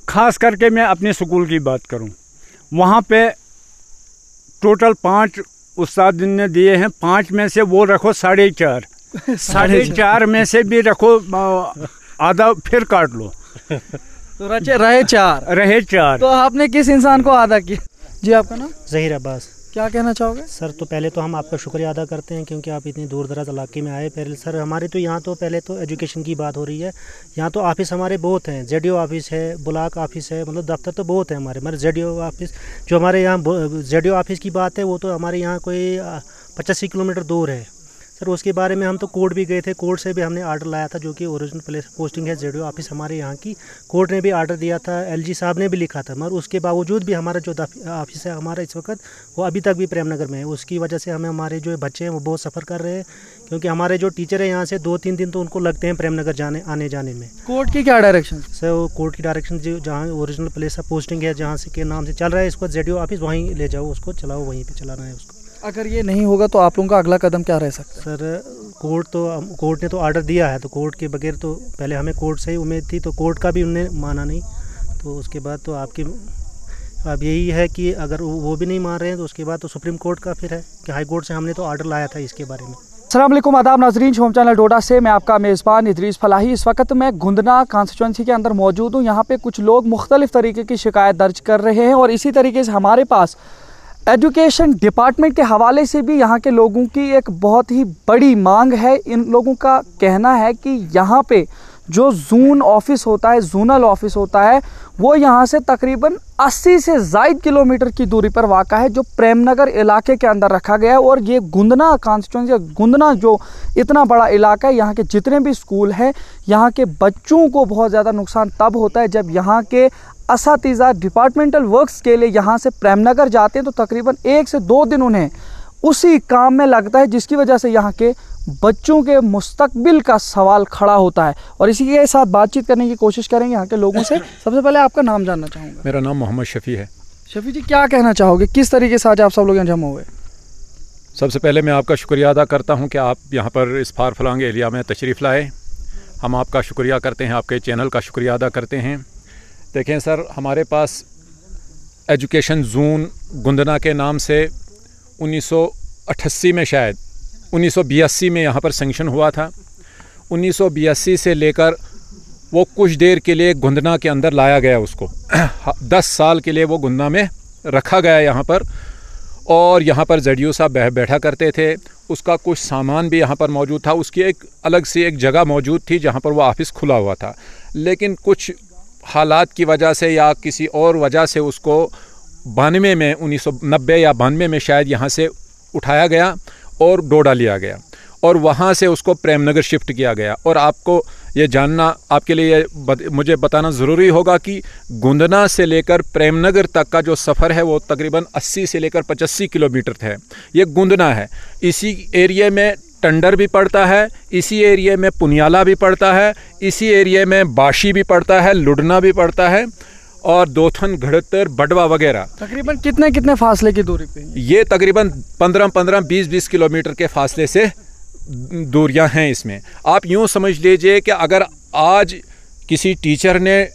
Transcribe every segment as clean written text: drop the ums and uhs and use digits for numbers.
खास करके मैं अपने स्कूल की बात करूं, वहाँ पे टोटल 5 उस्ताद ने दिए हैं, 5 में से वो रखो 4.5 4.5 में से भी रखो आधा फिर काट लो तो रहे 4। तो आपने किस इंसान को आधा किया? जी आपका नाम? ज़हीर अब्बास। क्या कहना चाहोगे? सर तो पहले तो हम आपका शुक्रिया अदा करते हैं क्योंकि आप इतनी दूर दराज इलाके में आए। पहले सर हमारे तो यहाँ तो पहले तो एजुकेशन की बात हो रही है। यहाँ तो ऑफिस हमारे बहुत हैं, ZDO ऑफिस है, ब्लॉक ऑफिस है, मतलब दफ्तर तो बहुत है हमारे ZDO ऑफिस। जो हमारे यहाँ ZDO ऑफिस की बात है वो तो हमारे यहाँ कोई 85 किलोमीटर दूर है सर। उसके बारे में हम तो कोर्ट भी गए थे, कोर्ट से भी हमने आर्डर लाया था, जो कि ओरिजिनल प्लेस पोस्टिंग है ZDO ऑफिस हमारे यहाँ की। कोर्ट ने भी आर्डर दिया था, LG साहब ने भी लिखा था, मगर उसके बावजूद भी हमारा जो ऑफिस है हमारा इस वक्त वो अभी तक भी प्रेम नगर में है। उसकी वजह से हमें हमारे जो बच्चे हैं वो बहुत सफ़र कर रहे हैं क्योंकि हमारे जो टीचर है यहाँ से 2-3 दिन तो उनको लगते हैं प्रेम नगर आने जाने में। कोर्ट की क्या डायरेक्शन? सर वो कोर्ट की डायरेक्शन जो जहाँ ओरिजिनल प्लेस पोस्टिंग है, जहाँ से के नाम से चल रहा है इसको ZDO ऑफिस, वहीं ले जाओ उसको, चलाओ, वहीं पर चलाना है उसको। अगर ये नहीं होगा तो आप लोगों का अगला कदम क्या रह सकता है? सर कोर्ट ने तो आर्डर दिया है, तो कोर्ट के बगैर तो पहले हमें कोर्ट से ही उम्मीद थी, तो कोर्ट का भी उन्होंने माना नहीं, तो उसके बाद तो अब यही है कि अगर वो भी नहीं मान रहे हैं तो उसके बाद तो सुप्रीम कोर्ट का फिर है कि हाई कोर्ट से हमने तो आर्डर लाया था इसके बारे में। अस्सलाम वालेकुम, आदाब नाजरीन, होम चैनल डोडा से मैं आपका मेज़बान इदरीस फलाही। इस वक्त मैं गुंदना कॉन्स्टिट्यूंसी के अंदर मौजूद हूँ। यहाँ पे कुछ लोग मुख्तलिफ तरीके की शिकायत दर्ज कर रहे हैं और इसी तरीके से हमारे पास एजुकेशन डिपार्टमेंट के हवाले से भी यहाँ के लोगों की एक बहुत ही बड़ी मांग है। इन लोगों का कहना है कि यहाँ पे जो जोन ऑफिस होता है, जोनल ऑफिस होता है, वो यहाँ से तकरीबन 80 से ज़ायद किलोमीटर की दूरी पर वाक़ा है, जो प्रेम नगर इलाके के अंदर रखा गया है। और ये गुंदना कॉन्स्टिट्यूंसी, गुंदना जो इतना बड़ा इलाका है, यहाँ के जितने भी स्कूल हैं, यहाँ के बच्चों को बहुत ज़्यादा नुकसान तब होता है जब यहाँ के असातिज़ा डिपार्टमेंटल वर्क्स के लिए यहाँ से प्रेम नगर जाते हैं, तो तकरीबन 1 से 2 दिन उन्हें उसी काम में लगता है, जिसकी वजह से यहाँ के बच्चों के मुस्तकबिल का सवाल खड़ा होता है। और इसी के साथ बातचीत करने की कोशिश करेंगे यहाँ के लोगों से। सबसे पहले आपका नाम जानना चाहूँगा। मेरा नाम मोहम्मद शफ़ी है। शफ़ी जी, क्या कहना चाहोगे, किस तरीके से आज आप सब लोग यहाँ जमा हुए? सबसे पहले मैं आपका शुक्रिया अदा करता हूँ कि आप यहाँ पर इस फार फलांग एरिया में तशरीफ़ लाए। हम आपका शुक्रिया करते हैं, आपके चैनल का शुक्रिया अदा करते हैं। देखें सर, हमारे पास एजुकेशन जोन गुंदना के नाम से 1988 में, शायद 1982 में यहाँ पर सेंक्शन हुआ था। 1982 से लेकर वो कुछ देर के लिए गुंदना के अंदर लाया गया, उसको 10 साल के लिए वो गुंदना में रखा गया यहाँ पर। और यहाँ पर ZDO साहब बैठा करते थे, उसका कुछ सामान भी यहाँ पर मौजूद था, उसकी एक अलग से एक जगह मौजूद थी जहाँ पर वो ऑफिस खुला हुआ था। लेकिन कुछ हालात की वजह से या किसी और वजह से उसको 92 में 1990 या 92 में शायद यहाँ से उठाया गया और डोडा लिया गया और वहाँ से उसको प्रेम नगर शिफ्ट किया गया। और आपको ये जानना, आपके लिए मुझे बताना ज़रूरी होगा कि गुंदना से लेकर प्रेम नगर तक का जो सफ़र है वो तकरीबन 80 से लेकर 85 किलोमीटर है। ये गुंदना है, इसी एरिया में टंडर भी पड़ता है, इसी एरिया में पुनियाला भी पड़ता है, इसी एरिया में बाशी भी पड़ता है, लुडना भी पड़ता है और दोथन, घड़तर, बडवा वगैरह। तकरीबन कितने फासले की दूरी पे? ये तकरीबन 15-15, 20-20 किलोमीटर के फासले से दूरियां हैं इसमें। आप यूँ समझ लीजिए कि अगर आज किसी टीचर ने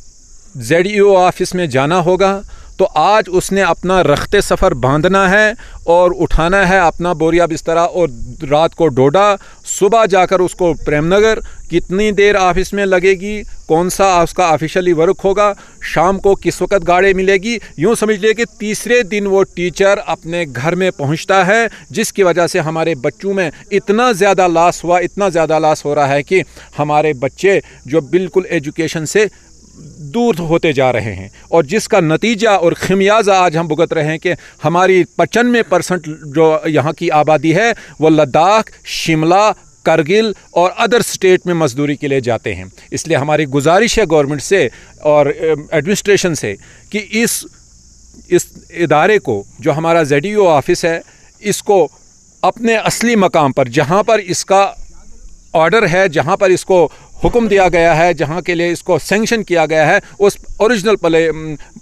ZDO ऑफिस में जाना होगा तो आज उसने अपना रखते सफ़र बांधना है और उठाना है अपना बोरिया बिस्तरा और रात को डोडा, सुबह जाकर उसको प्रेम नगर, कितनी देर ऑफिस में लगेगी, कौन सा उसका ऑफिशियली वर्क होगा, शाम को किस वक्त गाड़ी मिलेगी। यूँ समझ लिए कि तीसरे दिन वो टीचर अपने घर में पहुंचता है, जिसकी वजह से हमारे बच्चों में इतना ज़्यादा लॉस हुआ, इतना ज़्यादा लॉस हो रहा है कि हमारे बच्चे जो बिल्कुल एजुकेशन से दूर होते जा रहे हैं और जिसका नतीजा और खमियाजा आज हम भुगत रहे हैं कि हमारी 95% जो यहाँ की आबादी है वो लद्दाख, शिमला, करगिल और अदर स्टेट में मजदूरी के लिए जाते हैं। इसलिए हमारी गुजारिश है गवर्नमेंट से और एडमिनिस्ट्रेशन से कि इस इदारे को, जो हमारा ZDO ऑफिस है, इसको अपने असली मकाम पर, जहाँ पर इसका ऑर्डर है, जहाँ पर इसको हुक्म दिया गया है, जहाँ के लिए इसको सेंक्शन किया गया है, उस ओरिजिनल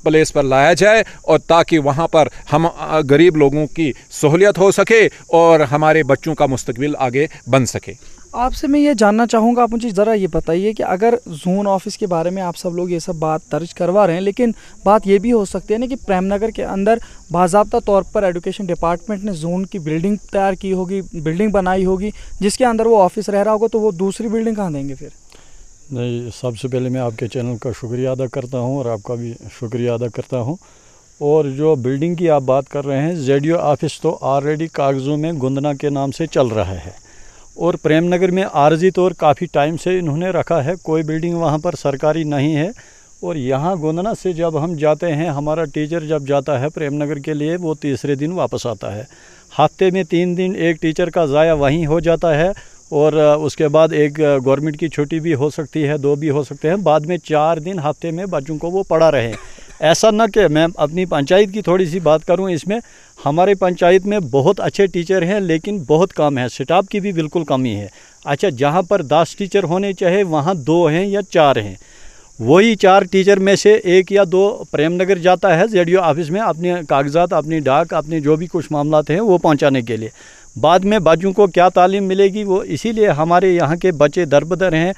प्लेस पर लाया जाए और ताकि वहाँ पर हम गरीब लोगों की सहूलियत हो सके और हमारे बच्चों का मुस्तकबिल आगे बन सके। آپ سے میں یہ جاننا چاہوں گا, آپ مجھے ذرا یہ بتائیے کہ اگر زون آفس کے بارے میں آپ سب لوگ یہ سب بات درج کروا رہے ہیں, لیکن بات یہ بھی ہو سکتی ہے نا کہ پریم نگر کے اندر باضابطہ طور پر ایجوکیشن ڈپارٹمنٹ نے زون کی بلڈنگ تیار کی ہوگی, بلڈنگ بنائی ہوگی جس کے اندر وہ آفس رہ رہا ہوگا, تو وہ دوسری بلڈنگ کہاں دیں گے پھر؟ نہیں, سب سے پہلے میں آپ کے چینل کا شکریہ ادا کرتا ہوں اور آپ کا بھی شکریہ ادا کرتا ہوں. اور جو بلڈنگ کی آپ بات کر رہے ہیں, ZDO آفس تو آلریڈی کاغذوں میں گندنا کے نام سے چل رہا ہے, اور پریم نگر میں عارضی طور کافی ٹائم سے انہوں نے رکھا ہے, کوئی بلڈنگ وہاں پر سرکاری نہیں ہے. اور یہاں گندنا سے جب ہم جاتے ہیں, ہمارا ٹیچر جب جاتا ہے پریم نگر کے لیے, وہ تیسرے دن واپس آتا ہے. ہفتے میں 3 دن ایک ٹیچر کا ضائع وہیں ہو جاتا ہے, اور اس کے بعد ایک گورنمنٹ کی چھٹی بھی ہو سکتی ہے, 2 بھی ہو سکتے ہیں. بعد میں 4 دن ہفتے میں بچوں کو وہ پڑھا رہے. ایسا نہ کہ میں اپنی پنچایت کی تھوڑی سی بات کروں, اس میں ہمارے پنچایت میں بہت اچھے ٹیچر ہیں لیکن بہت کم ہے, سٹاف کی بھی بالکل کمی ہے. اچھا, جہاں پر 10 ٹیچر ہونے چاہے وہاں 2 ہیں یا 4 ہیں. وہی 4 ٹیچر میں سے 1 یا 2 پریم نگر جاتا ہے ZDO آفس میں اپنے کاغذات, اپنی ڈاک, اپنے جو بھی کچھ معاملات ہیں وہ پہنچانے کے لیے. بعد میں بچوں کو کیا تعلیم ملے گی, وہ اسی لیے ہمارے یہاں کے بچے دربدر ہیں.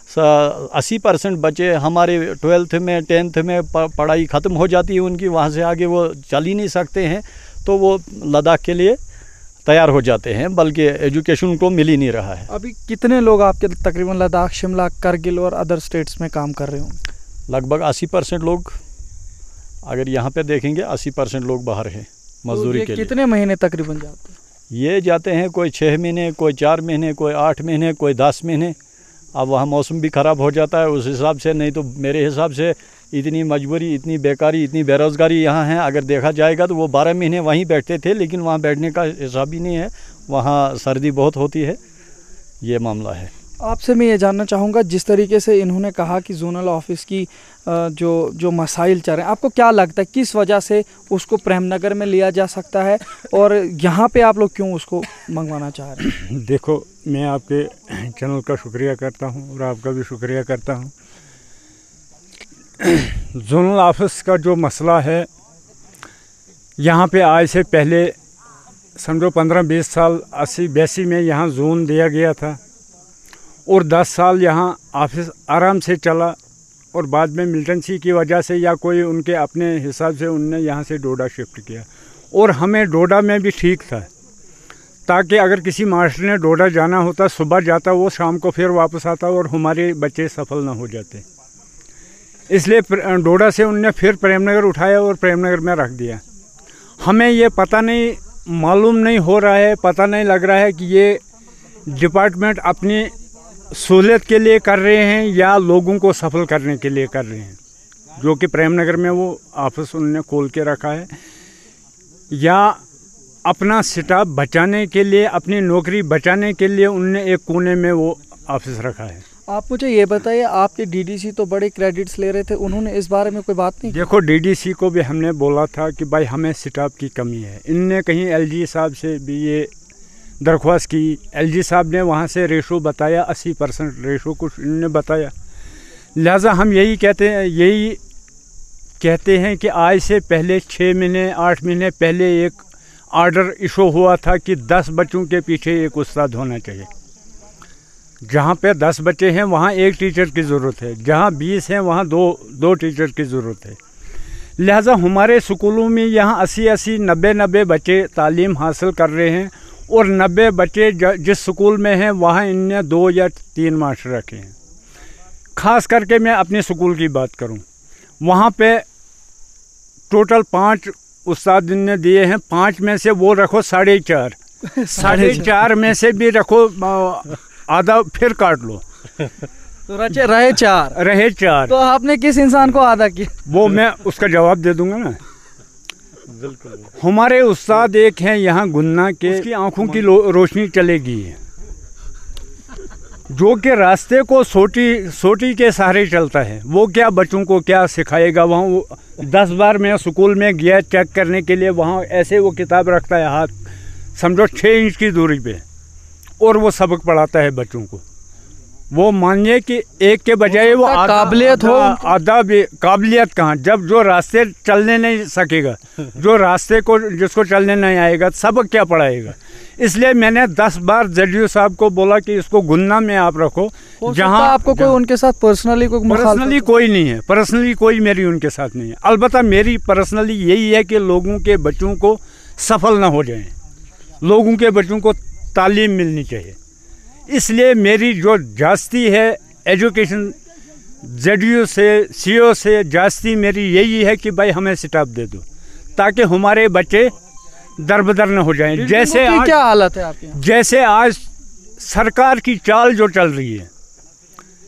80% بچے ہمارے 12th میں 10th میں پڑھائی ختم ہو جاتی ہے ان کی, وہاں سے آگے وہ چل ہی نہیں سکتے ہیں, تو وہ لداخ کے لیے تیار ہو جاتے ہیں, بلکہ ایجوکیشن ان کو مل ہی نہیں رہا ہے. ابھی کتنے لوگ آپ کے تقریباً لداخ, شملہ, کرگل اور ادر اسٹیٹس میں کام کر رہے ہوں؟ لگ بھگ 80% لوگ, اگر یہاں پہ دیکھیں گے 80% لوگ باہر ہیں مزدوری کے لیے. کتنے مہینے تقریباً جاتے ہیں؟ یہ جاتے ہیں کوئی 6 مہینے, کوئی 4 مہینے, کوئی 8 مہینے, کوئی 10 مہینے. اب وہاں موسم بھی خراب ہو جاتا ہے اس حساب سے, نہیں تو میرے حساب سے اتنی مجبوری, اتنی بیکاری, اتنی بے روزگاری یہاں ہے. اگر دیکھا جائے گا تو وہ 12 مہینے وہیں بیٹھتے تھے, لیکن وہاں بیٹھنے کا حساب ہی نہیں ہے, وہاں سردی بہت ہوتی ہے. یہ معاملہ ہے. آپ سے میں یہ جاننا چاہوں گا, جس طریقے سے انہوں نے کہا کہ زونل آفس کی جو مسائل چل رہے ہیں, آپ کو کیا لگتا ہے کس وجہ سے اس کو پریم نگر میں لیا جا سکتا ہے, اور یہاں پہ آپ لوگ کیوں اس کو منگوانا چاہ رہے ہیں؟ دیکھو, میں آپ کے چینل کا شکریہ کرتا ہوں اور آپ کا بھی شکریہ کرتا ہوں. زونل آفس کا جو مسئلہ ہے, یہاں پہ آج سے پہلے سمجھو 15-20 سال 80-82 میں یہاں زون دیا گیا تھا, اور 10 سال یہاں آفس آرام سے چلا, اور بعد میں ملٹنسی کی وجہ سے یا کوئی ان کے اپنے حساب سے ان نے یہاں سے ڈوڈا شفٹ کیا. اور ہمیں ڈوڈا میں بھی ٹھیک تھا, تاکہ اگر کسی ماسٹر نے ڈوڈا جانا ہوتا صبح جاتا, وہ شام کو پھر واپس آتا اور ہمارے بچے سفل نہ ہو جاتے. اس لیے ڈوڈا سے ان نے پھر پریم نگر اٹھایا اور پریم نگر میں رکھ دیا. ہمیں یہ پتہ نہیں, معلوم نہیں ہو رہا ہے, پتہ نہیں لگ رہا ہے کہ یہ ڈپارٹمنٹ اپنی سہولت کے لیے کر رہے ہیں یا لوگوں کو سفل کرنے کے لیے کر رہے ہیں, جو کہ پریم نگر میں وہ آفس انہوں نے کھول کے رکھا ہے, یا اپنا سٹاف بچانے کے لیے, اپنی نوکری بچانے کے لیے انہوں نے ایک کونے میں وہ آفس رکھا ہے. آپ مجھے یہ بتائیے, آپ کے DDC تو بڑے کریڈٹس لے رہے تھے, انہوں نے اس بارے میں کوئی بات نہیں کی؟ دیکھو, DDC کو بھی ہم نے بولا تھا کہ بھائی ہمیں سٹاف کی کمی ہے. ان نے کہیں LG صاحب سے بھی یہ درخواست کی, LG صاحب نے وہاں سے ریشو بتایا, 80% ریشو کچھ انہوں نے بتایا. لہٰذا ہم یہی کہتے ہیں کہ آج سے پہلے 6 مہینے 8 مہینے پہلے ایک آرڈر ایشو ہوا تھا کہ 10 بچوں کے پیچھے ایک استاد ہونا چاہیے. جہاں پہ 10 بچے ہیں وہاں ایک ٹیچر کی ضرورت ہے, جہاں 20 ہیں وہاں دو ٹیچر کی ضرورت ہے. لہٰذا ہمارے اسکولوں میں یہاں 80-90 بچے تعلیم حاصل کر رہے ہیں, اور 90 بچے جس اسکول میں ہیں وہاں ان نے 2 یا 3 ماسٹر رکھے ہیں. خاص کر کے میں اپنے اسکول کی بات کروں, وہاں پہ ٹوٹل 5 استاد نے دیے ہیں, 5 میں سے وہ رکھو 4.5 4 میں سے بھی رکھو آدھا پھر کاٹ لو, تو رہے 4. تو آپ نے کس انسان کو آدھا کیا؟ وہ میں اس کا جواب دے دوں گا نا. بالکل. ہمارے استاد ایک ہیں یہاں گننا کے, اس کی آنکھوں کی روشنی چلے گئی ہے, جو کہ راستے کو سوٹی کے سہارے چلتا ہے. وہ کیا بچوں کو کیا سکھائے گا؟ وہاں 10 بار میں اسکول میں گیا چیک کرنے کے لیے, وہاں ایسے وہ کتاب رکھتا ہے ہاتھ سمجھو 6 انچ کی دوری پہ, اور وہ سبق پڑھاتا ہے بچوں کو. وہ مانیے کہ ایک کے بجائے وہ قابلیت ہو, آدھا بھی قابلیت کہاں, جب جو راستے چلنے نہیں سکے گا, جو راستے کو جس کو چلنے نہیں آئے گا, سبق کیا پڑھائے گا؟ इसलिए मैंने 10 बार ZDO साहब को बोला कि इसको गुन्ना में आप रखो, जहाँ आपको कोई उनके साथ पर्सनली कोई नहीं है, पर्सनली कोई मेरी उनके साथ नहीं है। अलबत्ता मेरी पर्सनली यही है कि लोगों के बच्चों को सफल ना हो जाएं, लोगों के बच्चों को तालीम मिलनी चाहिए। इसलिए मेरी जो जास्ती है एजुकेशन ZDO से CO से जास्ती मेरी यही है कि भाई हमें स्टाफ दे दो ताकि हमारे बच्चे दरबदर न हो जाएं। जैसे आज क्या हालत है आपके यहाँ? जैसे आज सरकार की चाल जो चल रही है,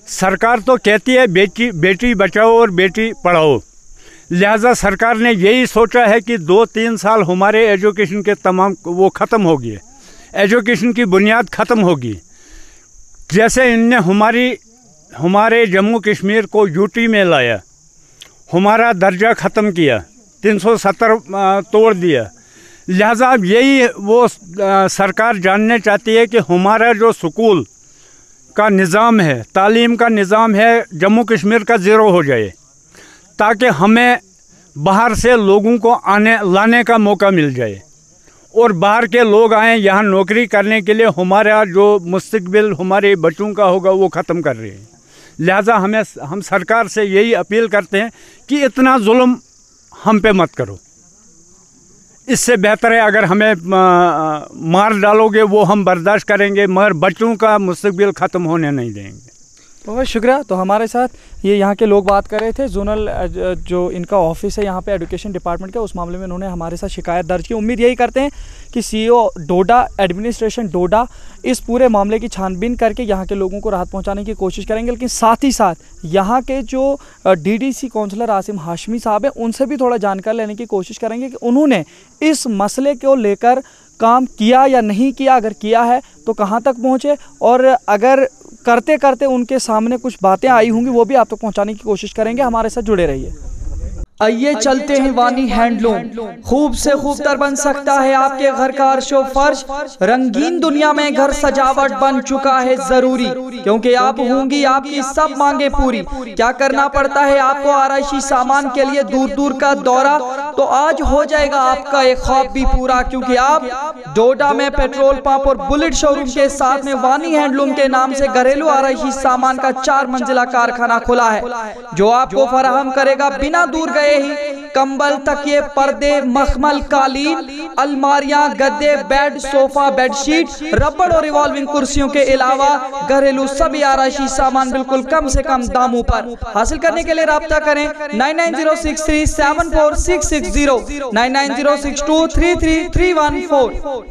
सरकार तो कहती है बेटी बचाओ और बेटी पढ़ाओ, लिहाजा सरकार ने यही सोचा है कि 2-3 साल हमारे एजुकेशन के तमाम वो ख़त्म होगी, एजुकेशन की बुनियाद ख़त्म होगी। जैसे इनने हमारे जम्मू कश्मीर को UT में लाया, हमारा दर्जा ख़त्म किया, 370 तोड़ दिया। लिहाजा अब यही वो सरकार जानना चाहती है कि हमारा जो स्कूल का निज़ाम है, तालीम का निज़ाम है, जम्मू कश्मीर का ज़ीरो हो जाए ताकि हमें बाहर से लोगों को लाने का मौका मिल जाए और बाहर के लोग आएँ यहाँ नौकरी करने के लिए। हमारा जो मुस्तकबिल हमारे बच्चों का होगा वो ख़त्म कर रहे हैं। लिहाजा हम सरकार से यही अपील करते हैं कि इतना जुल्म हम पे मत करो। इससे बेहतर है अगर हमें मार डालोगे वो हम बर्दाश्त करेंगे, मगर बच्चों का मुस्तकबिल ख़त्म होने नहीं देंगे। बहुत शुक्रिया। तो हमारे साथ ये यहाँ के लोग बात कर रहे थे। जोनल जो इनका ऑफिस है यहाँ पे एजुकेशन डिपार्टमेंट का, उस मामले में उन्होंने हमारे साथ शिकायत दर्ज की। उम्मीद यही करते हैं कि CO डोडा, एडमिनिस्ट्रेशन डोडा इस पूरे मामले की छानबीन करके यहाँ के लोगों को राहत पहुँचाने की कोशिश करेंगे। लेकिन साथ ही साथ यहाँ के जो DDC काउंसलर आसिम हाशमी साहब हैं उनसे भी थोड़ा जानकारी लेने की कोशिश करेंगे कि उन्होंने इस मसले को लेकर काम किया या नहीं किया, अगर किया है तो कहाँ तक पहुँचे, और अगर करते करते उनके सामने कुछ बातें आई होंगी वो भी आप तक पहुंचाने की कोशिश करेंगे। हमारे साथ जुड़े रहिए। आइए चलते हैं वानी हैंडलूम। खूब से खूबतर बन सकता है आपके घर का अर्शो फर्श। रंगीन दुनिया में घर सजावट बन चुका है जरूरी, क्योंकि आप होंगी आपकी सब मांगे पूरी। क्या करना पड़ता है आपको आराइशी सामान के लिए दूर दूर का दौरा, तो आज हो जाएगा आपका एक ख्वाब भी पूरा, क्योंकि आप डोडा में पेट्रोल पंप और बुलेट शोरूम के साथ में वानी हैंडलूम के नाम से घरेलू आराइशी सामान का 4 मंजिला कारखाना खुला है, जो आपको फराहम करेगा बिना दूर गए ही कंबल, तकिए, पर्दे, मखमल, कालीन, अलमारियां, गद्दे, बेड, सोफा, बेडशीट, रबड़ और रिवॉल्विंग कुर्सियों के अलावा घरेलू सभी आराइशी सामान बिल्कुल कम से कम दामों पर। हासिल करने के लिए राब्ता करें 9906374660, 9906233314।